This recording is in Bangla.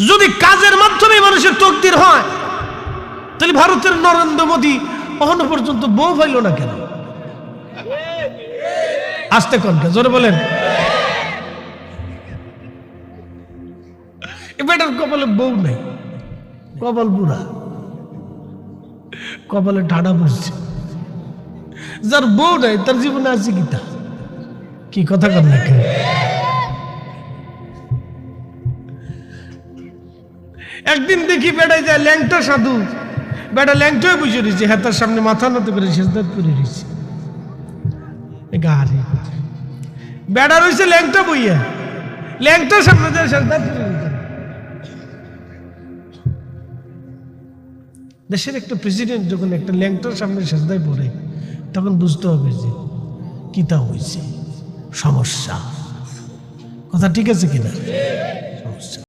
যদি কাজের মাধ্যমে মানুষের তকদির হয়, তাহলে ভারতের নরেন্দ্র মোদী এখনো পর্যন্ত বউ পাইল না কেন? আসতে কনকে জোরে বলেন। বেটার কপালে বউ নেই, কপাল বুড়া, কপালে ঠাডা পড়ছে। যার বউ নাই তার জীবনে আছে কিতা? কি কথা কর না কেন? একদিন দেখি বেড়াই যায় ল্যাংটা সাধু, বেটা ল্যাংটাই বুঝে রয়েছে, হাতার সামনে মাথা নত করে সেজদাত করে রয়েছে। বেড়া রয়েছে ল্যাংটা বইয়া, ল্যাংটার সামনে যায় সেজদাত করে রয়েছে। দেশের একটা প্রেসিডেন্ট যখন একটা ল্যাংটার সামনে সেজদায় পড়ে, তখন বুঝতে হবে যে কিতা হয়েছে, সমস্যা। কথা ঠিক আছে কিনা? সমস্যা।